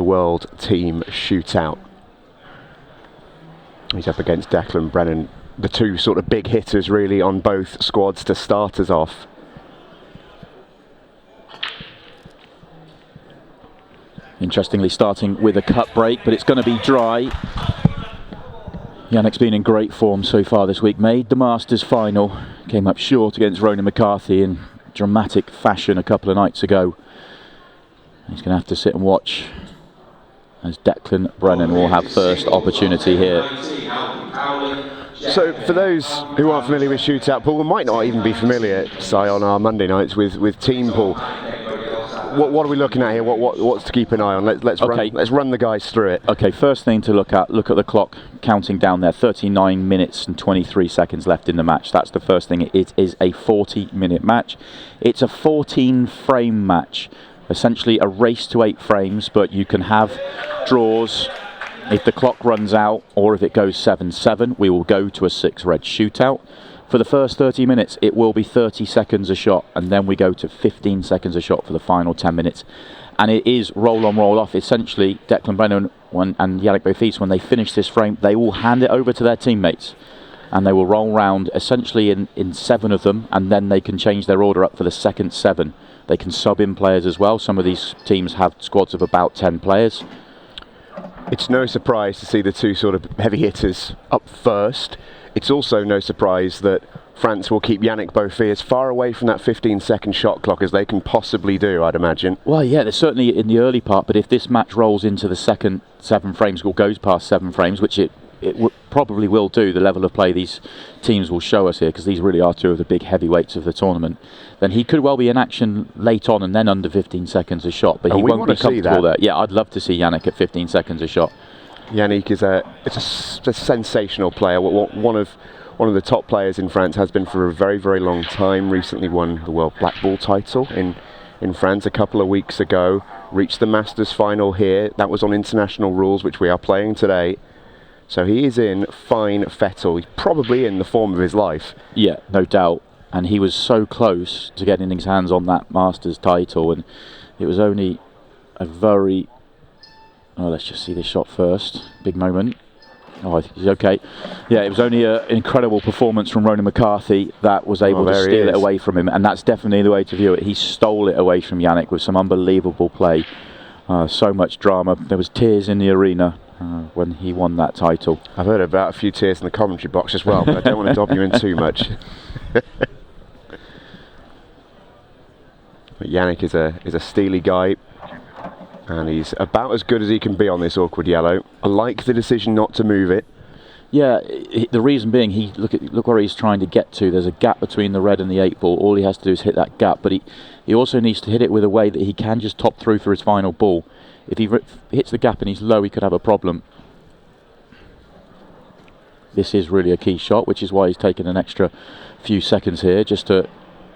the World Team Shootout. He's up against Declan Brennan, the two sort of big hitters really on both squads to start us off. Interestingly, starting with a cut break, but it's going to be dry. Yannick's been in great form so far this week. Made the Masters final, came up short against Ronan McCarthy in dramatic fashion a couple of nights ago. He's going to have to sit and watch as Declan Brennan will have first opportunity here. So for those who aren't familiar with Shootout Pool, might not even be familiar, Si, on our Monday nights with Team Pool, what are we looking at here? What's to keep an eye on? Let's run the guys through it. Okay, first thing to look at the clock counting down there. 39 minutes and 23 seconds left in the match. That's the first thing. It is a 40-minute match. It's a 14-frame match. Essentially a race to 8 frames, but you can have draws if the clock runs out, or if it goes 7-7, we will go to a 6-red shootout. For the first 30 minutes, it will be 30 seconds a shot, and then we go to 15 seconds a shot for the final 10 minutes. And it is roll on, roll off. Essentially, Declan Brennan and Yannick Beaufils, when they finish this frame, they will hand it over to their teammates, and they will roll round essentially in 7 of them, and then they can change their order up for the second 7. They can sub in players as well. Some of these teams have squads of about 10 players. It's no surprise to see the two sort of heavy hitters up first. It's also no surprise that France will keep Yannick Beaufils as far away from that 15-second shot clock as they can possibly do, I'd imagine. Well, yeah, they're certainly in the early part, but if this match rolls into the second 7 frames, or goes past 7 frames, which it probably will do, the level of play these teams will show us here, because these really are two of the big heavyweights of the tournament, then he could well be in action late on and then under 15 seconds a shot, but he won't be comfortable there. Yeah, I'd love to see Yannick at 15 seconds a shot. Yannick is a sensational player. One of the top players in France, has been for a very, very long time. Recently won the World Black Ball title in France a couple of weeks ago. Reached the Masters final here. That was on international rules, which we are playing today. So he is in fine fettle. He's probably in the form of his life. Yeah, no doubt. And he was so close to getting his hands on that Masters title, and it was only a very... Oh, let's just see this shot first. Big moment. Oh, I think he's okay. Yeah, it was only an incredible performance from Ronan McCarthy that was able to steal it away from him, and that's definitely the way to view it. He stole it away from Yannick with some unbelievable play. So much drama. There was tears in the arena when he won that title. I've heard about a few tears in the commentary box as well, but I don't want to dob you in too much. But Yannick is a steely guy, and he's about as good as he can be on this awkward yellow. I like the decision not to move it. Yeah, the reason being, look where he's trying to get to. There's a gap between the red and the 8 ball. All he has to do is hit that gap, but he also needs to hit it with a way that he can just top through for his final ball. If he hits the gap and he's low, he could have a problem. This is really a key shot, which is why he's taken an extra few seconds here, just to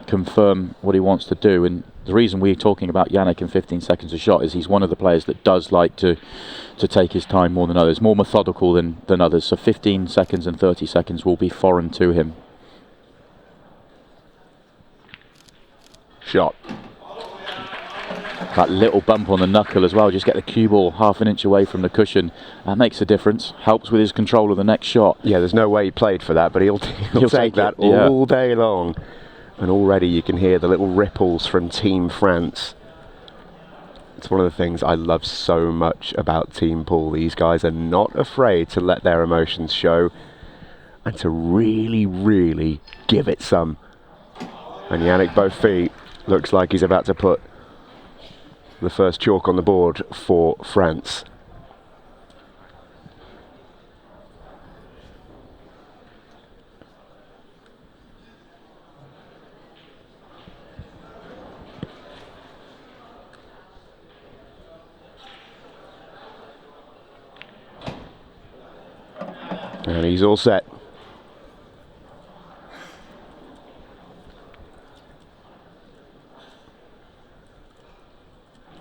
confirm what he wants to do. And the reason we're talking about Yannick in 15 seconds a shot is he's one of the players that does like to take his time more than others, more methodical than others. So 15 seconds and 30 seconds will be foreign to him. Shot. That little bump on the knuckle as well, just get the cue ball half an inch away from the cushion. That makes a difference, helps with his control of the next shot. Yeah, there's no way he played for that, but he'll take that all day long. And already you can hear the little ripples from Team France. It's one of the things I love so much about Team Pool. These guys are not afraid to let their emotions show and to really, really give it some. And Yannick Beaufils looks like he's about to put the first chalk on the board for France. And he's all set.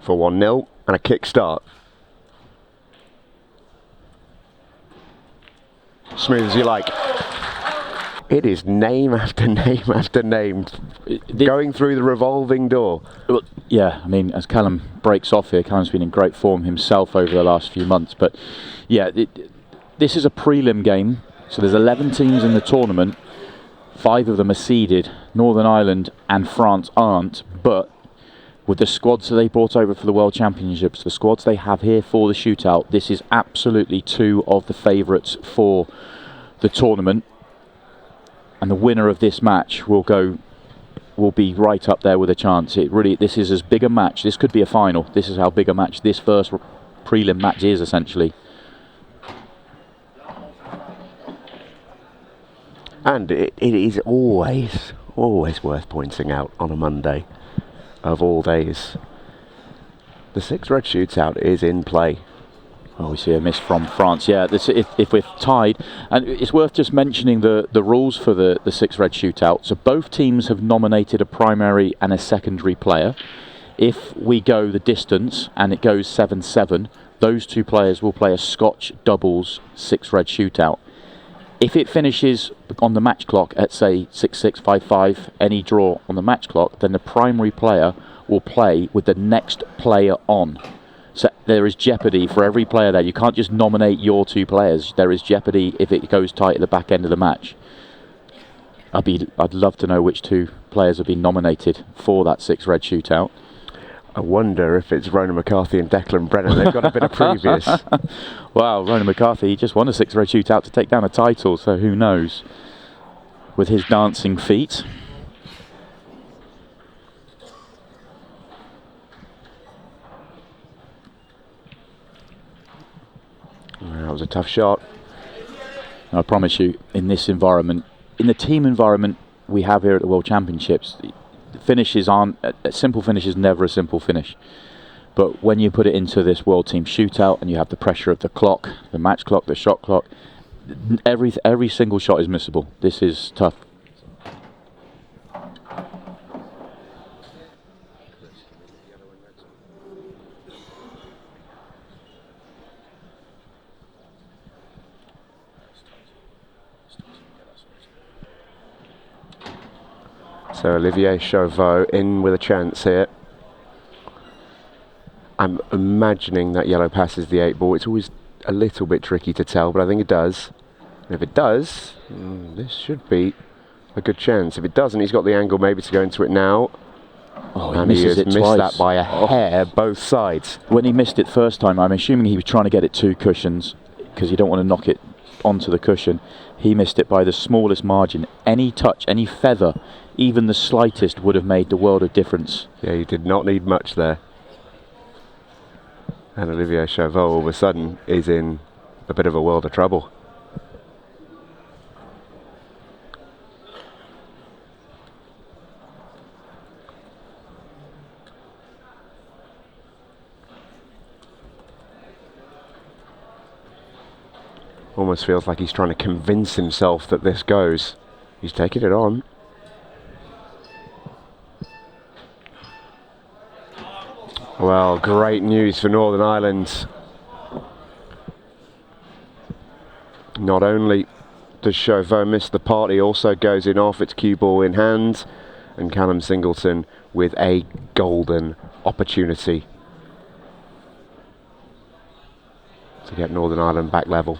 For 1-0 and a kick start. Smooth as you like. It is name after name after name going through the revolving door. Well, yeah, I mean, as Callum breaks off here, Callum's been in great form himself over the last few months. But yeah, this is a prelim game, so there's 11 teams in the tournament. 5 of them are seeded. Northern Ireland and France aren't, but with the squads that they brought over for the World Championships, the squads they have here for the shootout, this is absolutely 2 of the favourites for the tournament. And the winner of this match will be right up there with a chance. This is as big a match. This could be a final. This is how big a match this first prelim match is, essentially. And it is always worth pointing out on a Monday of all days. The 6-red shootout is in play. Oh, we see a miss from France. Yeah, if we're tied, and it's worth just mentioning the rules for the 6-red shootout. So both teams have nominated a primary and a secondary player. If we go the distance and it goes 7-7, those 2 players will play a Scotch doubles 6-red shootout. If it finishes on the match clock at, say, 6-6, 5-5, any draw on the match clock, then the primary player will play with the next player on. So there is jeopardy for every player there. You can't just nominate your 2 players. There is jeopardy if it goes tight at the back end of the match. I'd love to know which 2 players have been nominated for that 6-red shootout. I wonder if it's Ronan McCarthy and Declan Brennan. They've got a bit of previous. Wow, Ronan McCarthy, he just won a 6-red shootout to take down a title, so who knows? With his dancing feet. That was a tough shot. I promise you, in this environment, in the team environment we have here at the World Championships, finishes aren't, a simple finish is never a simple finish. But when you put it into this World Team Shootout and you have the pressure of the clock, the match clock, the shot clock, every single shot is missable. This is tough. So Olivier Chauveau in with a chance here. I'm imagining that yellow passes the 8 ball. It's always a little bit tricky to tell, but I think it does. And if it does, this should be a good chance. If it doesn't, he's got the angle maybe to go into it now. Oh, and he has missed that by a hair, both sides. When he missed it first time, I'm assuming he was trying to get it 2 cushions because you don't want to knock it onto the cushion. He missed it by the smallest margin. Any touch, any feather, even the slightest would have made the world of difference. Yeah, you did not need much there. And Olivier Chauveau all of a sudden is in a bit of a world of trouble. Almost feels like he's trying to convince himself that this goes. He's taking it on. Well, great news for Northern Ireland. Not only does Chauveau miss the part, he also goes in off. It's cue ball in hand, and Callum Singleton with a golden opportunity to get Northern Ireland back level.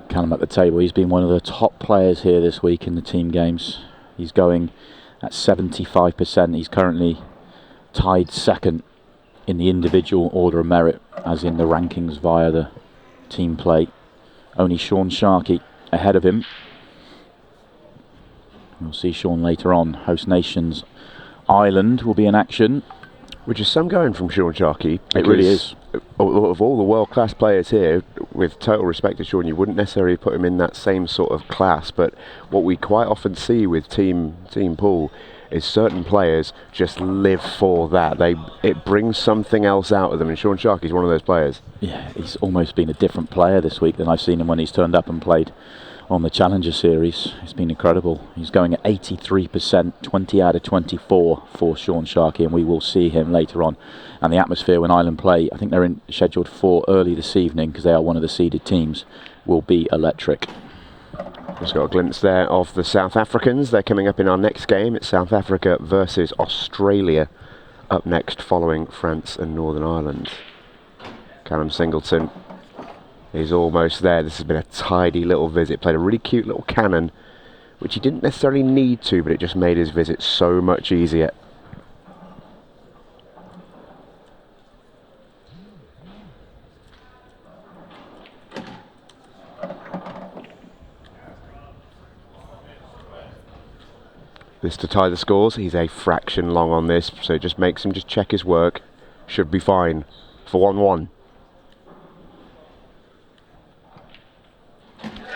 Callum at the table, he's been one of the top players here this week in the team games. He's going at 75%. He's currently tied second in the individual order of merit, as in the rankings via the team play. Only Sean Sharkey ahead of him. We'll see Sean later on. Host Nations Ireland will be in action. Which is some going from Sean Sharkey. It really is. Of all the world-class players here, with total respect to Sean, you wouldn't necessarily put him in that same sort of class, but what we quite often see with team pool is certain players just live for that. It brings something else out of them, and Sean Sharkey's one of those players. Yeah, he's almost been a different player this week than I've seen him when he's turned up and played on the Challenger Series. It's been incredible. He's going at 83%, 20 out of 24 for Sean Sharkey, and we will see him later on. And the atmosphere when Ireland play, I think they're scheduled for early this evening because they are one of the seeded teams, will be electric. Just got a glimpse there of the South Africans. They're coming up in our next game. It's South Africa versus Australia up next, following France and Northern Ireland. Callum Singleton is almost there. This has been a tidy little visit. Played a really cute little cannon, which he didn't necessarily need to, but it just made his visit so much easier. This to tie the scores. He's a fraction long on this, so it just makes him just check his work. Should be fine for 1-1.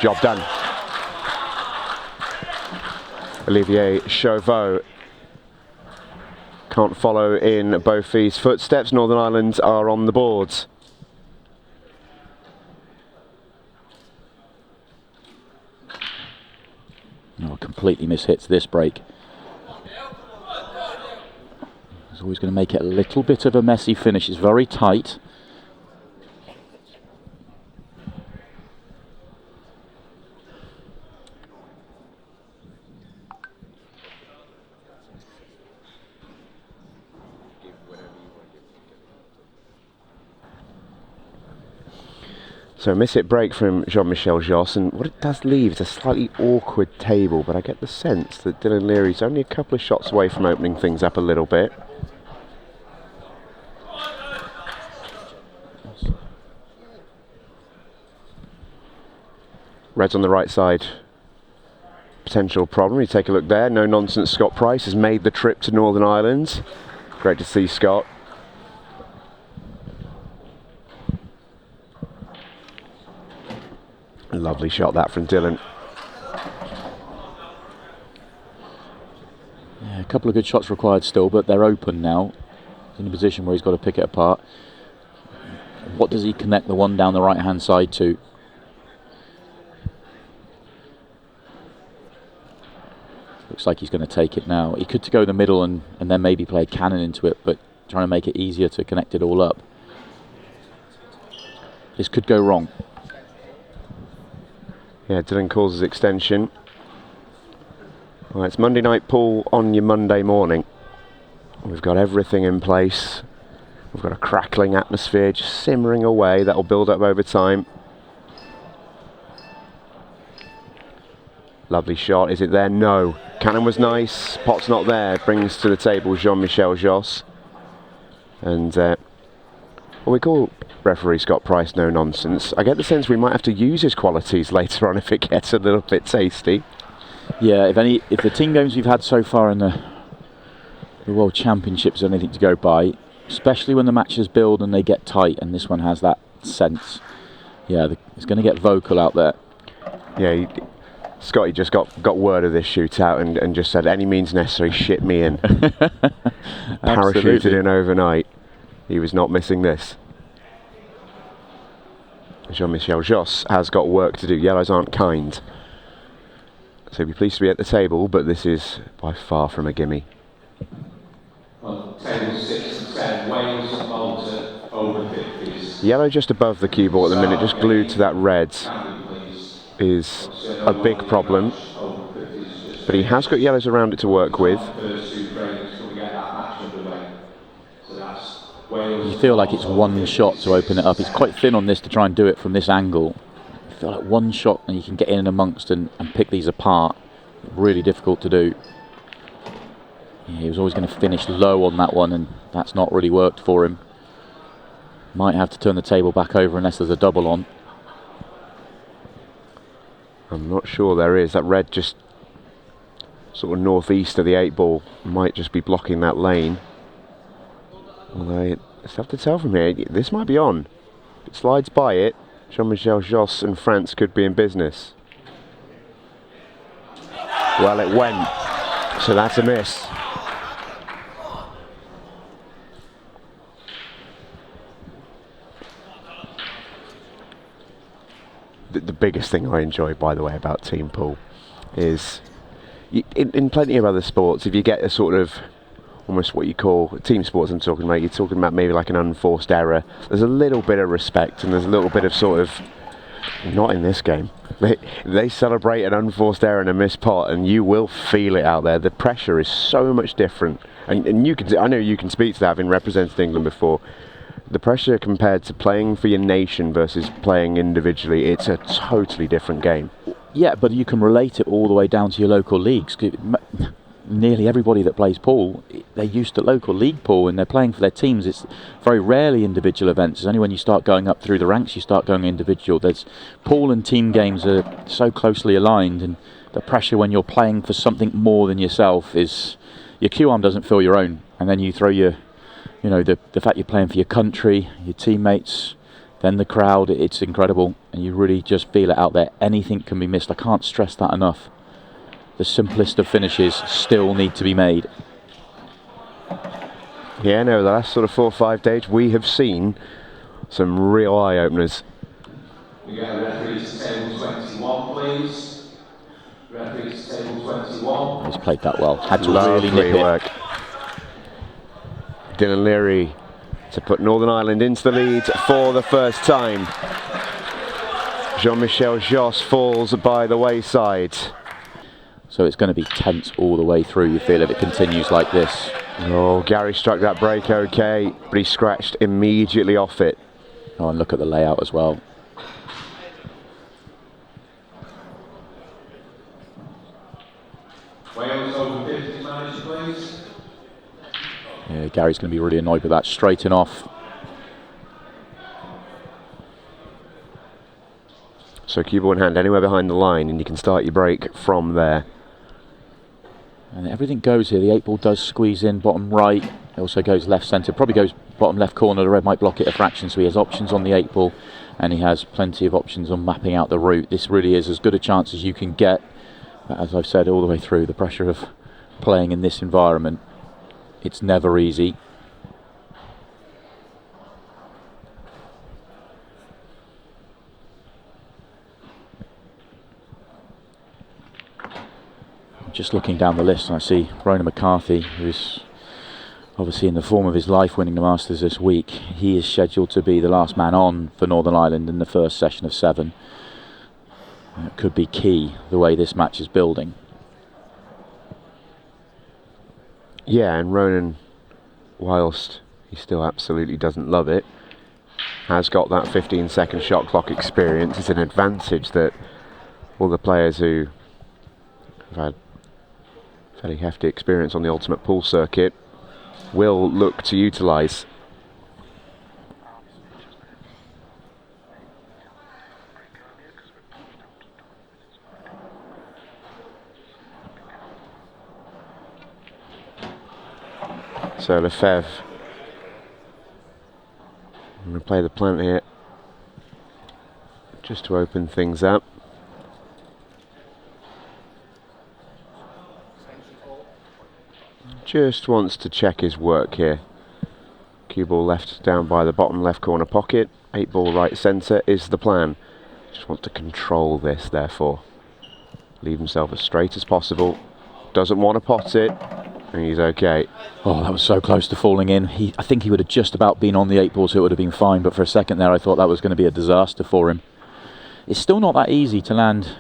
Job done. Olivier Chauveau can't follow in Beaufils' footsteps. Northern Ireland are on the boards. Oh, completely mishits this break. He's always going to make it a little bit of a messy finish. It's very tight. So a miss-hit break from Jean-Michel Josse, and what it does leave is a slightly awkward table, but I get the sense that Dylan Leary's only a couple of shots away from opening things up a little bit. Reds on the right side. Potential problem. You take a look there. No nonsense. Scott Price has made the trip to Northern Ireland. Great to see Scott. Lovely shot that from Dylan. Yeah, a couple of good shots required still, but they're open now. He's in a position where he's got to pick it apart. What does he connect the one down the right hand side to? Looks like he's going to take it now. He could go the middle and then maybe play a cannon into it, but trying to make it easier to connect it all up. This could go wrong. Yeah, Dylan calls his extension. Well, it's Monday night pool on your Monday morning. We've got everything in place. We've got a crackling atmosphere just simmering away. That'll build up over time. Lovely shot. Is it there? No. Cannon was nice. Pot's not there. Brings to the table Jean-Michel Josse. And well, we call referee Scott Price no nonsense. I get the sense we might have to use his qualities later on if it gets a little bit tasty. Yeah, if the team games we've had so far in the World Championships are anything to go by, especially when the matches build and they get tight, and this one has that sense. Yeah, it's going to get vocal out there. Yeah, Scotty just got word of this shootout and just said, any means necessary, ship me in. Parachuted in overnight. He was not missing this. Jean-Michel Josse has got work to do. Yellows aren't kind. So be pleased to be at the table, but this is by far from a gimme. On table 6 and 7, Wales, Malta, over 50s. Yellow just above the cue ball at the minute, just glued to that red, is a big problem. But he has got yellows around it to work with. You feel like it's one shot to open it up. He's quite thin on this to try and do it from this angle. You feel like one shot and you can get in amongst and pick these apart. Really difficult to do. Yeah, he was always going to finish low on that one, and that's not really worked for him. Might have to turn the table back over unless there's a double on. I'm not sure there is. That red just sort of northeast of the 8 ball might just be blocking that lane. Although it's tough to tell from here. This might be on. If it slides by it, Jean-Michel Josse and France could be in business. Well, it went. So that's a miss. biggest thing I enjoy, by the way, about team pool is in plenty of other sports, if you get a sort of almost what you call team sports, you're talking about maybe like an unforced error, there's a little bit of respect and there's a little bit of sort of, not in this game. They celebrate an unforced error and a missed pot, and you will feel it out there. The pressure is so much different, and you can, I know you can speak to that, having represented England before. The pressure compared to playing for your nation versus playing individually, it's a totally different game. Yeah, but you can relate it all the way down to your local leagues. Nearly everybody that plays pool, they're used to local league pool and they're playing for their teams. It's very rarely individual events. It's only when you start going up through the ranks you start going individual. There's pool and team games are so closely aligned, and the pressure when you're playing for something more than yourself is your cue arm doesn't feel your own, and then you throw your, the fact you're playing for your country, your teammates, then the crowd, it's incredible, and you really just feel it out there. Anything can be missed. I can't stress that enough. The simplest of finishes still need to be made. Yeah, no, the last sort of 4 or 5 days we have seen some real eye-openers. We get a referee to table 21, please. Referee to table 21. He's played that well. Had to really nip work. Dylan Leary to put Northern Ireland into the lead for the first time. Jean-Michel Josse falls by the wayside. So it's going to be tense all the way through, you feel, if it continues like this. Oh, Gary struck that break okay, but he scratched immediately off it. Oh, and look at the layout as well. Wales over 50, manager, please. Yeah, Gary's going to be really annoyed with that. Straighten off. So cue ball in hand anywhere behind the line, and you can start your break from there. And everything goes here. The 8 ball does squeeze in bottom right. It also goes left centre. Probably goes bottom left corner. The red might block it a fraction, so he has options on the 8 ball, and he has plenty of options on mapping out the route. This really is as good a chance as you can get. But as I've said all the way through, the pressure of playing in this environment, it's never easy. Just looking down the list, and I see Ronan McCarthy, who's obviously in the form of his life winning the Masters this week. He is scheduled to be the last man on for Northern Ireland in the first session of 7. It could be key the way this match is building. Yeah, and Ronan, whilst he still absolutely doesn't love it, has got that 15-second shot clock experience. It's an advantage that all the players who have had fairly hefty experience on the ultimate pool circuit will look to utilise. So Lefebvre, I'm going to play the plant here just to open things up. Just wants to check his work here. Cue ball left down by the bottom left corner pocket. 8 ball right centre is the plan. Just wants to control this, therefore. Leave himself as straight as possible. Doesn't want to pot it. And he's okay. Oh, that was so close to falling in. I think he would have just about been on the 8 ball, so it would have been fine. But for a second there, I thought that was going to be a disaster for him. It's still not that easy to land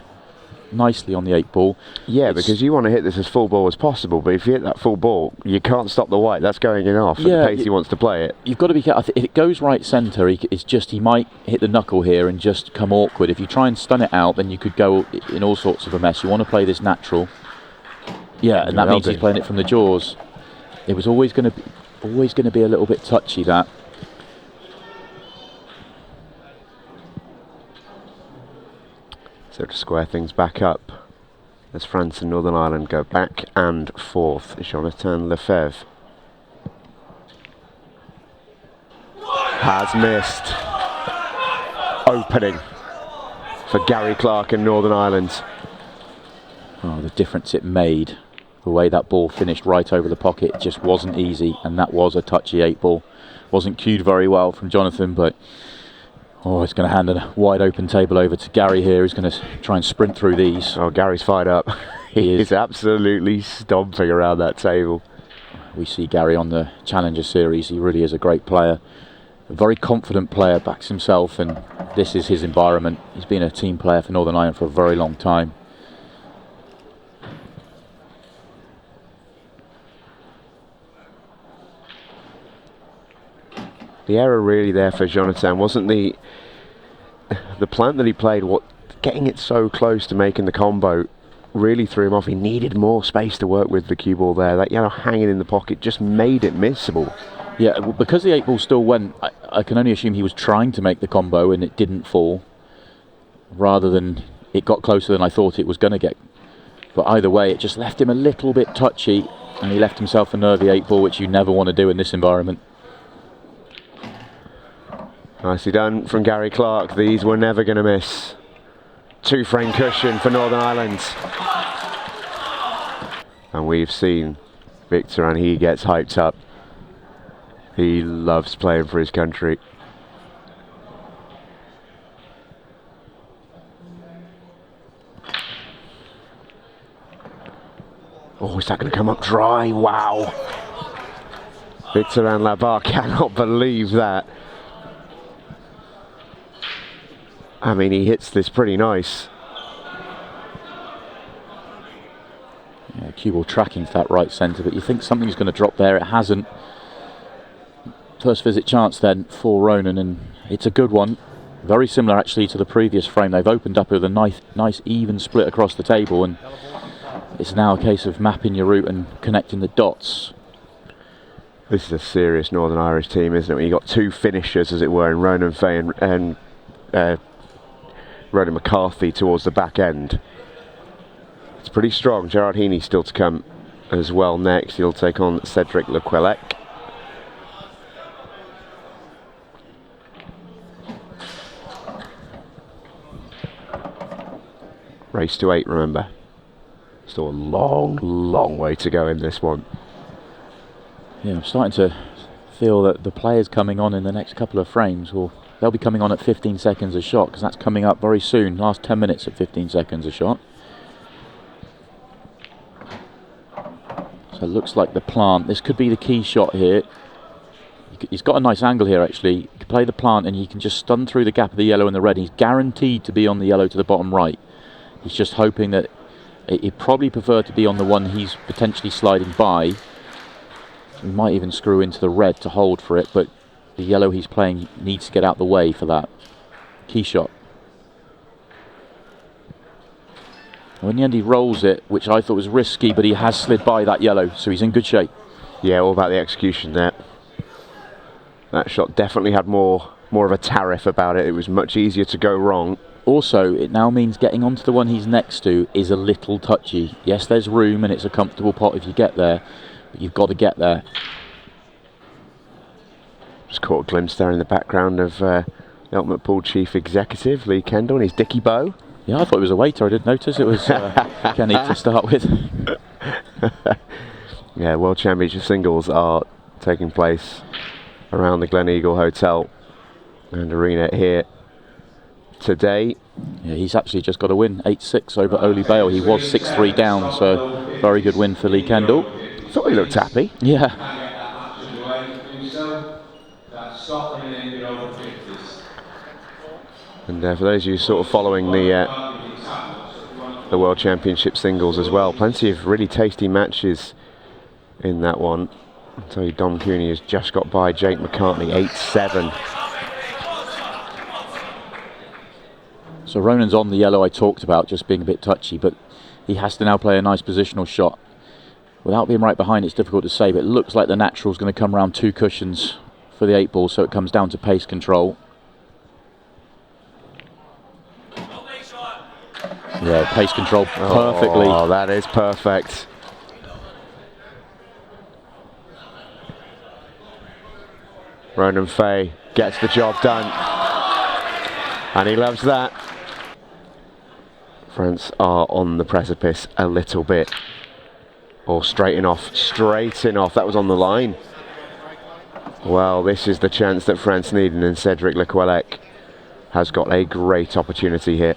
nicely on the 8 ball. Yeah, because you want to hit this as full ball as possible, but if you hit that full ball, you can't stop the white. That's going in off at the pace he wants to play it. You've got to be careful. If it goes right centre, he might hit the knuckle here and just come awkward. If you try and stun it out, then you could go in all sorts of a mess. You want to play this natural. Yeah, and that means he's playing it from the jaws. It was always going to be a little bit touchy, that. So to square things back up, as France and Northern Ireland go back and forth, Jonathan Lefebvre has missed. Opening for Gary Clark and Northern Ireland. Oh, the difference it made. The way that ball finished right over the pocket, it just wasn't easy, and that was a touchy 8 ball. Wasn't cued very well from Jonathan, but Oh, he's going to hand a wide open table over to Gary here. He's going to try and sprint through these. Oh, Gary's fired up. He is absolutely stomping around that table. We see Gary on the Challenger Series. He really is a great player. A very confident player, backs himself, and this is his environment. He's been a team player for Northern Ireland for a very long time. The error really there for Jonathan wasn't the plant that he played. Getting it so close to making the combo really threw him off. He needed more space to work with the cue ball there. That yellow hanging in the pocket just made it missable. Yeah, because the 8 ball still went, I can only assume he was trying to make the combo and it didn't fall, rather than it got closer than I thought it was going to get. But either way, it just left him a little bit touchy, and he left himself a nervy 8 ball, which you never want to do in this environment. Nicely done from Gary Clark. These were never going to miss. 2-frame cushion for Northern Ireland. And we've seen Victor, and he gets hyped up. He loves playing for his country. Oh, is that going to come up dry? Wow. Victor and Labar cannot believe that. I mean, he hits this pretty nice. Yeah, cue ball tracking for that right centre, but you think something's going to drop there. It hasn't. First visit chance then for Ronan, and it's a good one. Very similar actually to the previous frame. They've opened up with a nice even split across the table, and it's now a case of mapping your route and connecting the dots. This is a serious Northern Irish team, isn't it? When you've got 2 finishers, as it were, in Ronan Fay and Ronan McCarthy towards the back end. It's pretty strong. Gerard Heaney still to come as well next. He'll take on Cedric Lequelec. Race to 8, remember. Still a long way to go in this one. Yeah, I'm starting to feel that the players coming on in the next couple of frames, they'll be coming on at 15 seconds a shot, because that's coming up very soon. Last 10 minutes at 15 seconds a shot. So it looks like the plant. This could be the key shot here. He's got a nice angle here actually. You can play the plant and he can just stun through the gap of the yellow and the red. He's guaranteed to be on the yellow to the bottom right. He's just hoping that he'd probably prefer to be on the one he's potentially sliding by. He might even screw into the red to hold for it, but the yellow he's playing needs to get out the way for that key shot. Well, in the end he rolls it, which I thought was risky, but he has slid by that yellow, so he's in good shape. Yeah, all about the execution there. That shot definitely had more of a tariff about it. It was much easier to go wrong. Also, it now means getting onto the one he's next to is a little touchy. Yes, there's room and it's a comfortable pot if you get there, but you've got to get there. Just caught a glimpse there in the background of the Ultimate Pool Chief Executive, Lee Kendall, and his Dickie Bow. Yeah, I thought it was a waiter. I didn't notice it was Kenny to start with. Yeah, World Championship singles are taking place around the Glen Eagle Hotel and Arena here today. Yeah, he's actually just got a win, 8-6 over Oli Bale. He was 6-3 down, so very good win for Lee Kendall. Thought he looked happy. Yeah. And for those of you sort of following the World Championship singles as well, plenty of really tasty matches in that one. I'll tell you, Dom Cooney has just got by Jake McCartney, 8-7. So Ronan's on the yellow I talked about, just being a bit touchy, but he has to now play a nice positional shot. Without being right behind, it's difficult to say, but it looks like the natural's going to come around 2 cushions for the 8 ball, so it comes down to pace control. Yeah, pace control perfectly. Oh, that is perfect. Ronan Fay gets the job done. And he loves that. France are on the precipice a little bit. Or straighten off. That was on the line. Well, this is the chance that France needed in Cedric Lequelec. has got a great opportunity here.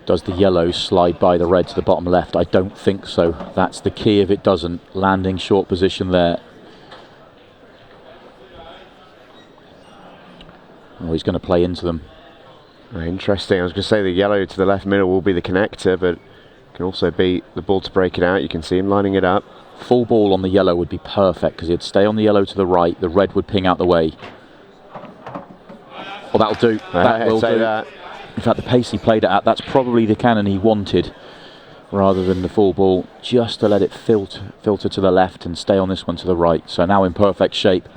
Does the yellow slide by the red to the bottom left? I don't think so. That's the key if it doesn't. Landing short position there. Oh, he's going to play into them. Interesting. I was going to say the yellow to the left middle will be the connector, but it can also be the ball to break it out. You can see him lining it up. Full ball on the yellow would be perfect because he'd stay on the yellow to the right. The red would ping out the way. Well, that'll do. That will do. That. In fact, the pace he played it at, that's probably the cannon he wanted rather than the full ball, just to let it filter to the left and stay on this one to the right. So now in perfect shape.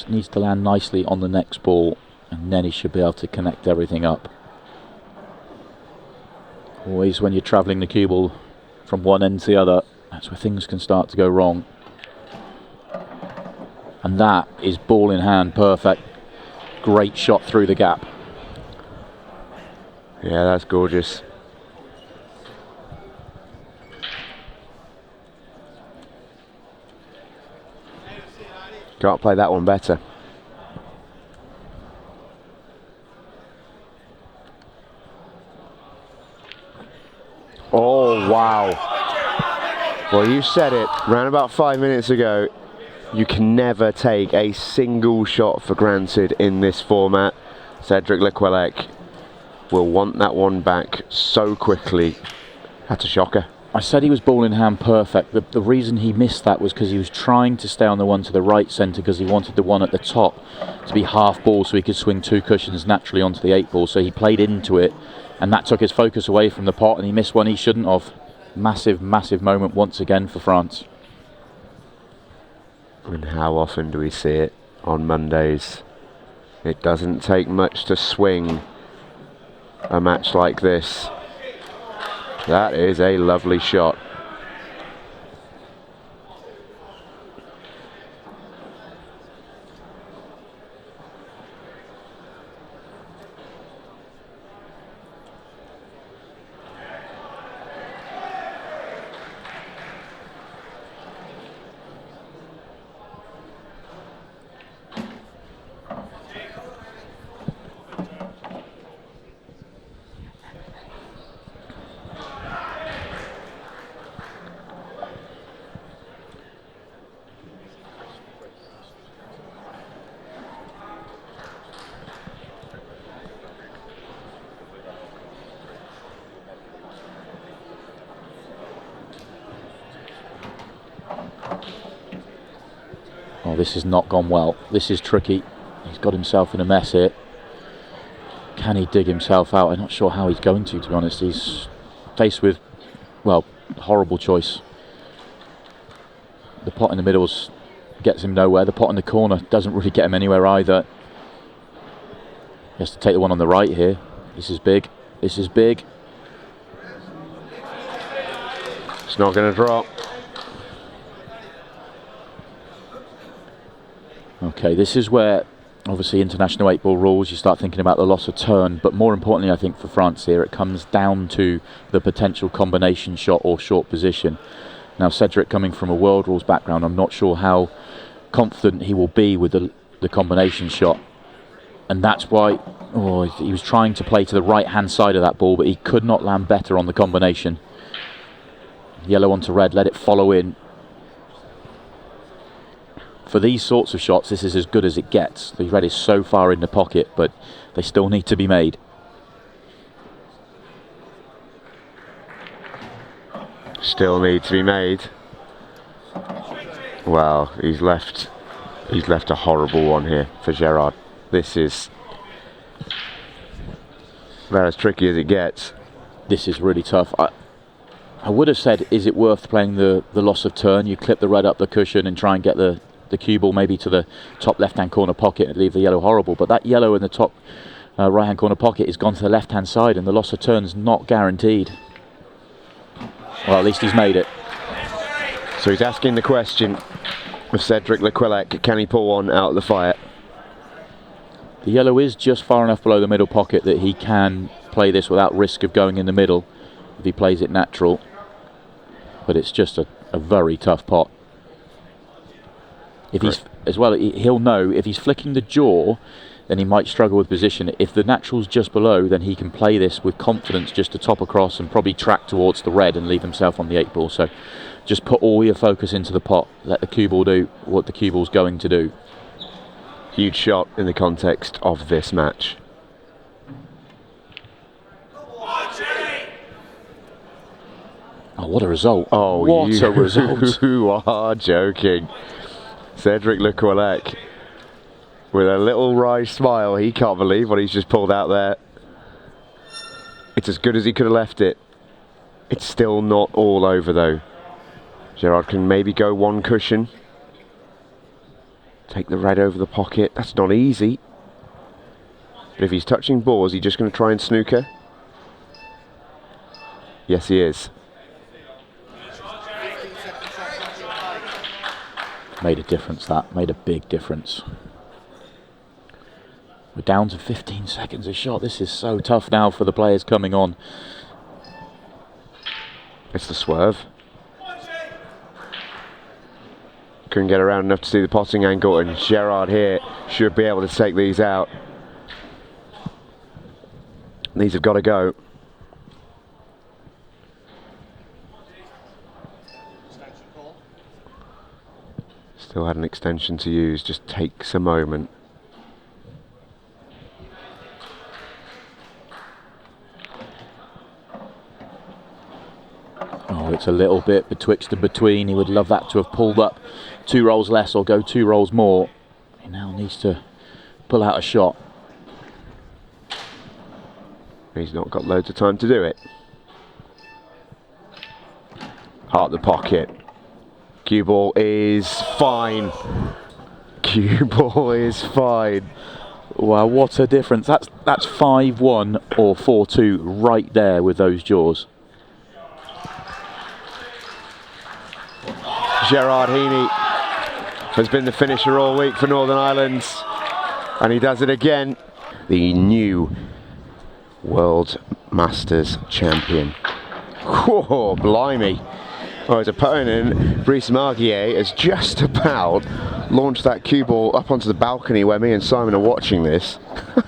Needs to land nicely on the next ball, and then he should be able to connect everything up. Always when you're travelling the cue ball from one end to the other, that's where things can start to go wrong. And that is ball in hand, perfect. Great shot through the gap. Yeah, that's gorgeous. Can't play that one better. Oh, wow. Well, you said it around about 5 minutes ago. You can never take a single shot for granted in this format. Cedric Lequelec will want that one back so quickly. That's a shocker. I said he was ball in hand perfect. The reason he missed that was because he was trying to stay on the one to the right centre because he wanted the one at the top to be half ball so he could swing two cushions naturally onto the 8 ball. So he played into it, and that took his focus away from the pot, and he missed one he shouldn't have. Massive, massive moment once again for France. And how often do we see it on Mondays? It doesn't take much to swing a match like this. That is a lovely shot. Oh, this has not gone well. This is tricky. He's got himself in a mess here. Can he dig himself out? I'm not sure how he's going to be honest. He's faced with, well, a horrible choice. The pot in the middle gets him nowhere. The pot in the corner doesn't really get him anywhere either. He has to take the one on the right here. This is big. This is big. It's not going to drop. Okay, this is where obviously international 8-ball rules, you start thinking about the loss of turn, but more importantly I think for France here it comes down to the potential combination shot or short position. Now Cedric, coming from a world rules background, I'm not sure how confident he will be with the combination shot, and that's why he was trying to play to the right hand side of that ball, but he could not land better on the combination. Yellow onto red, let it follow in. For these sorts of shots, this is as good as it gets. The red is so far in the pocket, but they still need to be made. Still need to be made. Well, he's left a horrible one here for Gerard. This is about as tricky as it gets. This is really tough. I would have said, is it worth playing the loss of turn? You clip the red up the cushion and try and get the cue ball maybe to the top left-hand corner pocket and leave the yellow horrible. But that yellow in the top right-hand corner pocket has gone to the left-hand side, and the loss of turn's not guaranteed. Well, at least he's made it. So he's asking the question of Cedric Lequelec, can he pull one out of the fire? The yellow is just far enough below the middle pocket that he can play this without risk of going in the middle if he plays it natural. But it's just a very tough pot. If he's, as well, he'll know if he's flicking the jaw, then he might struggle with position. If the natural's just below, then he can play this with confidence just to top across and probably track towards the red and leave himself on the 8 ball. So just put all your focus into the pot. Let the cue ball do what the cue ball's going to do. Huge shot in the context of this match. Oh, what a result. Oh, what a result. You are joking. Cedric Lequelec with a little wry smile. He can't believe what he's just pulled out there. It's as good as he could have left it. It's still not all over though. Gerard can maybe go one cushion. Take the red over the pocket. That's not easy. But if he's touching ball, is he just going to try and snooker? Yes, he is. Made a difference, that. Made a big difference. We're down to 15 seconds a shot. This is so tough now for the players coming on. It's the swerve. Couldn't get around enough to see the potting angle, and Gerard here should be able to take these out. These have got to go. Still had an extension to use, just takes a moment. Oh, it's a little bit betwixt and between. He would love that to have pulled up 2 rolls less or go 2 rolls more. He now needs to pull out a shot. He's not got loads of time to do it. Heart the pocket. Cue ball is fine. Cue ball is fine. Wow, what a difference. That's 5-1 or 4-2 right there with those jaws. Gerard Heaney has been the finisher all week for Northern Ireland, and he does it again. The new World Masters champion. Whoa, blimey. Well, his opponent, Brice Marguier, has just about launched that cue ball up onto the balcony where me and Simon are watching this.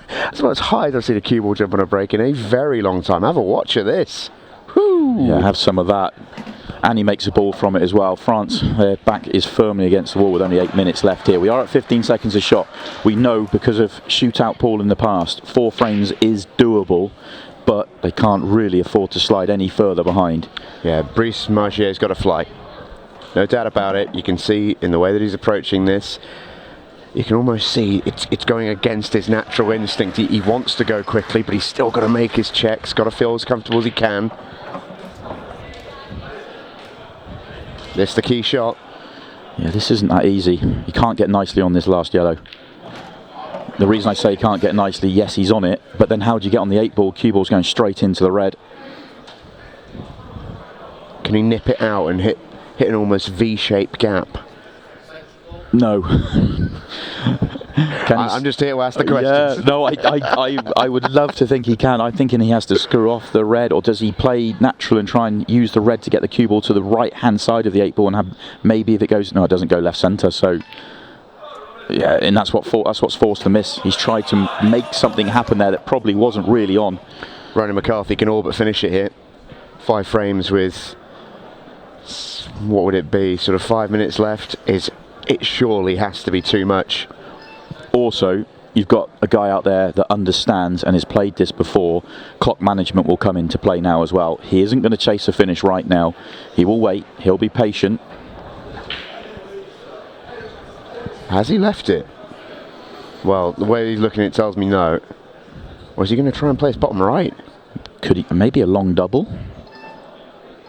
That's about as high as I've seen a cue ball jump on a break in a very long time. Have a watch of this. Woo. Yeah, have some of that. And he makes a ball from it as well. France, their back is firmly against the wall with only 8 minutes left here. We are at 15 seconds a shot. We know because of shootout Paul in the past, 4 frames is doable, but they can't really afford to slide any further behind. Yeah, Brice Marguier's got to fly. No doubt about it. You can see in the way that he's approaching this, you can almost see it's going against his natural instinct. He wants to go quickly, but he's still got to make his checks, got to feel as comfortable as he can. This is the key shot. Yeah, this isn't that easy. He can't get nicely on this last yellow. The reason I say he can't get nicely, yes, he's on it, but then how do you get on the 8 ball? Cue ball's going straight into the red. Can he nip it out and hit an almost V-shaped gap? No. I'm just here to ask the questions. Yeah, no, I would love to think he can. I'm thinking he has to screw off the red, or does he play natural and try and use the red to get the cue ball to the right-hand side of the 8 ball and have maybe if it goes... No, it doesn't go left-centre, so... Yeah, and that's what's forced the miss. He's tried to make something happen there that probably wasn't really on. Ronan McCarthy can all but finish it here. 5 frames with... What would it be? Sort of 5 minutes left. It surely has to be too much. Also, you've got a guy out there that understands and has played this before. Clock management will come into play now as well. He isn't going to chase a finish right now. He will wait. He'll be patient. Has he left it? Well, the way he's looking at it tells me no. Or is he going to try and play his bottom right? Could he? Maybe a long double?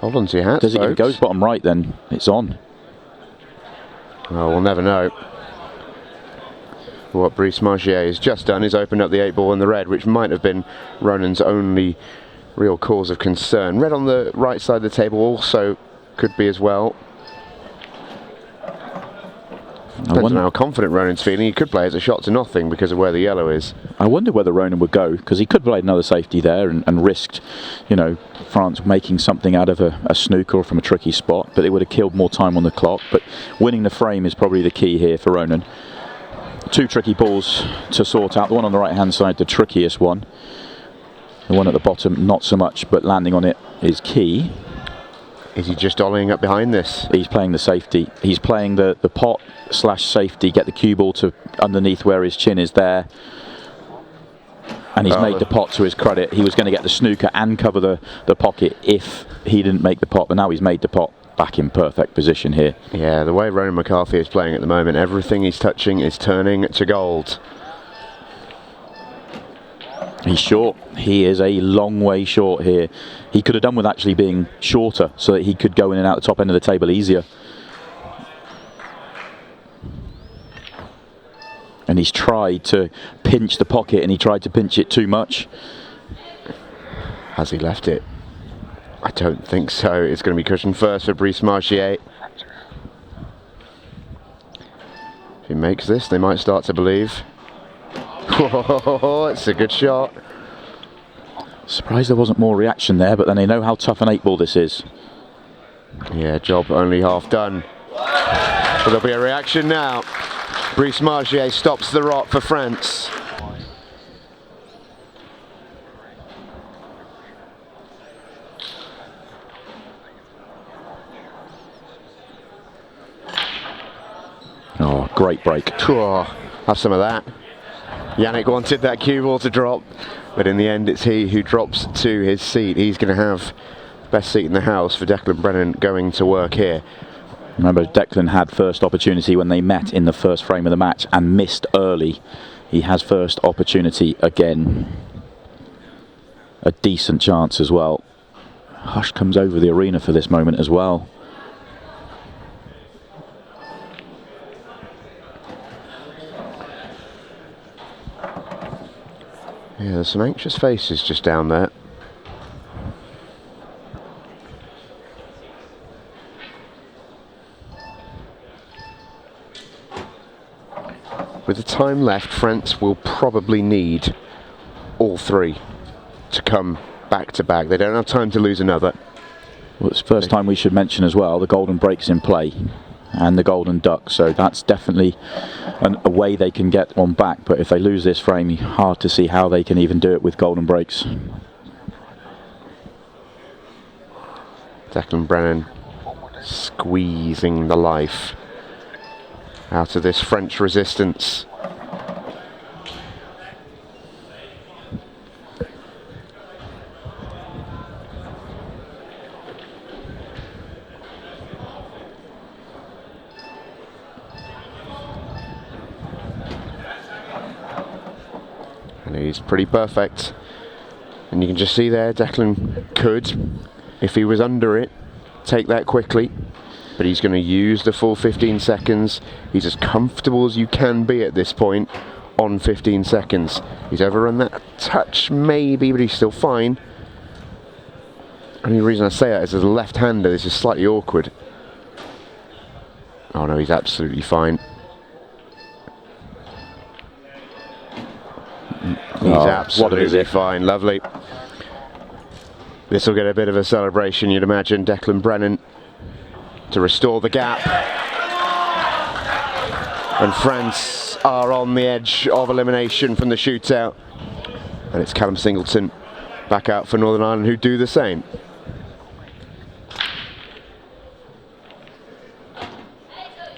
Hold on to your hats, Does it, if it folks. goes bottom right, then it's on. Well, we'll never know. What Brice Marchier has just done is opened up the 8 ball in the red, which might have been Ronan's only real cause of concern. Red on the right side of the table also could be as well. Depends on how confident Ronan's feeling. He could play as a shot to nothing because of where the yellow is. I wonder whether Ronan would go, because he could play another safety there and risked, you know, France making something out of a snooker from a tricky spot, but it would have killed more time on the clock. But winning the frame is probably the key here for Ronan. 2 tricky balls to sort out. The one on the right hand side, the trickiest one. The one at the bottom, not so much, but landing on it is key. Is he just dollying up behind this? He's playing the safety. He's playing the pot / safety, get the cue ball to underneath where his chin is there. And he's made the pot to his credit. He was going to get the snooker and cover the pocket if he didn't make the pot, but now he's made the pot. Back in perfect position here. Yeah, the way Ronan McCarthy is playing at the moment, everything he's touching is turning to gold. He's short. He is a long way short here. He could have done with actually being shorter so that he could go in and out the top end of the table easier. And he's tried to pinch the pocket, and he tried to pinch it too much. Has he left it? I don't think so. It's going to be cushion first for Brice Marchier. If he makes this, they might start to believe. Whoa, it's a good shot. Surprised there wasn't more reaction there, but then they know how tough an 8 ball this is. Yeah, job only half done. But there'll be a reaction now. Brice Marchier stops the rock for France. Oh, great break. Oh, have some of that. Yannick wanted that cue ball to drop, but in the end it's he who drops to his seat. He's going to have the best seat in the house for Declan Brennan going to work here. Remember, Declan had first opportunity when they met in the first frame of the match and missed early. He has first opportunity again. A decent chance as well. Hush comes over the arena for this moment as well. Yeah, there's some anxious faces just down there. With the time left, France will probably need all 3 to come back to back. They don't have time to lose another. Well, it's the first time we should mention as well, the golden break's in play and the golden duck, so that's definitely a way they can get one back, but if they lose this frame, hard to see how they can even do it with golden breaks. Declan Brennan squeezing the life out of this French resistance. And he's pretty perfect. And you can just see there, Declan could, if he was under it, take that quickly. But he's going to use the full 15 seconds. He's as comfortable as you can be at this point on 15 seconds. He's overrun that touch maybe, but he's still fine. Only reason I say that is as a left-hander, this is slightly awkward. Oh no, he's absolutely fine. He's absolutely fine, lovely. This will get a bit of a celebration, you'd imagine. Declan Brennan to restore the gap. And France are on the edge of elimination from the shootout. And it's Callum Singleton back out for Northern Ireland, who do the same.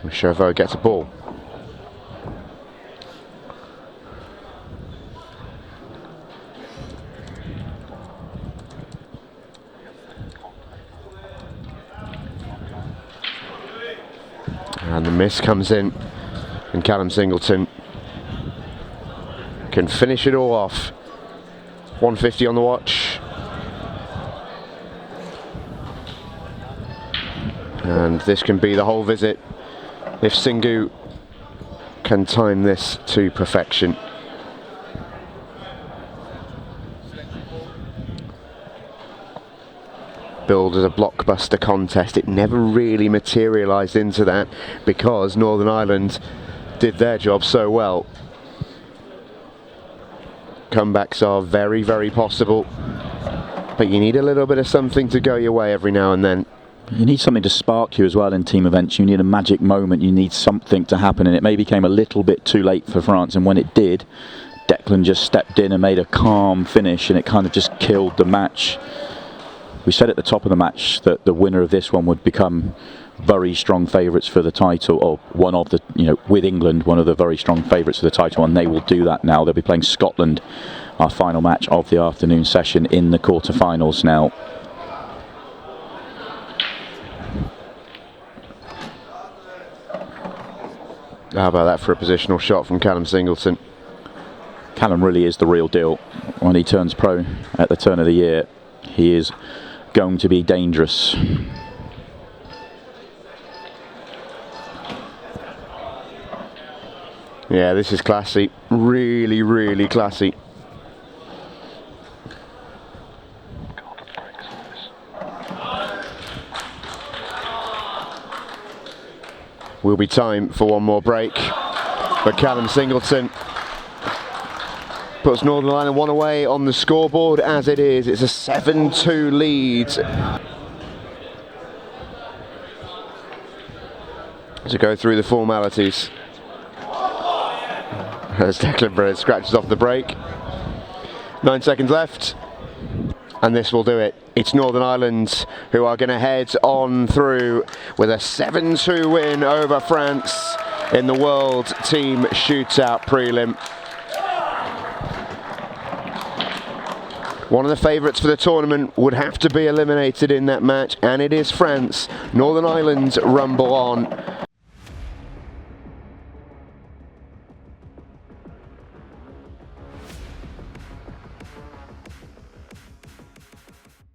Chauveau gets a ball. And the miss comes in, and Callum Singleton can finish it all off. 150 on the watch. And this can be the whole visit if Singhu can time this to perfection. Billed as a blockbuster contest, it never really materialised into that because Northern Ireland did their job so well. Comebacks are very, very possible, but you need a little bit of something to go your way every now and then. You need something to spark you as well in team events. You need a magic moment. You need something to happen, and it maybe came a little bit too late for France, and when it did, Declan just stepped in and made a calm finish, and it kind of just killed the match. We said at the top of the match that the winner of this one would become very strong favourites for the title, or one of the, with England, one of the very strong favourites for the title, and they will do that now. They'll be playing Scotland, our final match of the afternoon session in the quarterfinals now. How about that for a positional shot from Callum Singleton? Callum really is the real deal. When he turns pro at the turn of the year, he is going to be dangerous. Yeah, this is classy. Really, really classy. Will be time for one more break, but Callum Singleton puts Northern Ireland one away on the scoreboard as it is. It's a 7-2 lead. To go through the formalities, as Declan Bird scratches off the break. 9 seconds left, and this will do it. It's Northern Ireland who are going to head on through with a 7-2 win over France in the World Team Shootout prelim. One of the favourites for the tournament would have to be eliminated in that match, and it is France. Northern Ireland rumble on.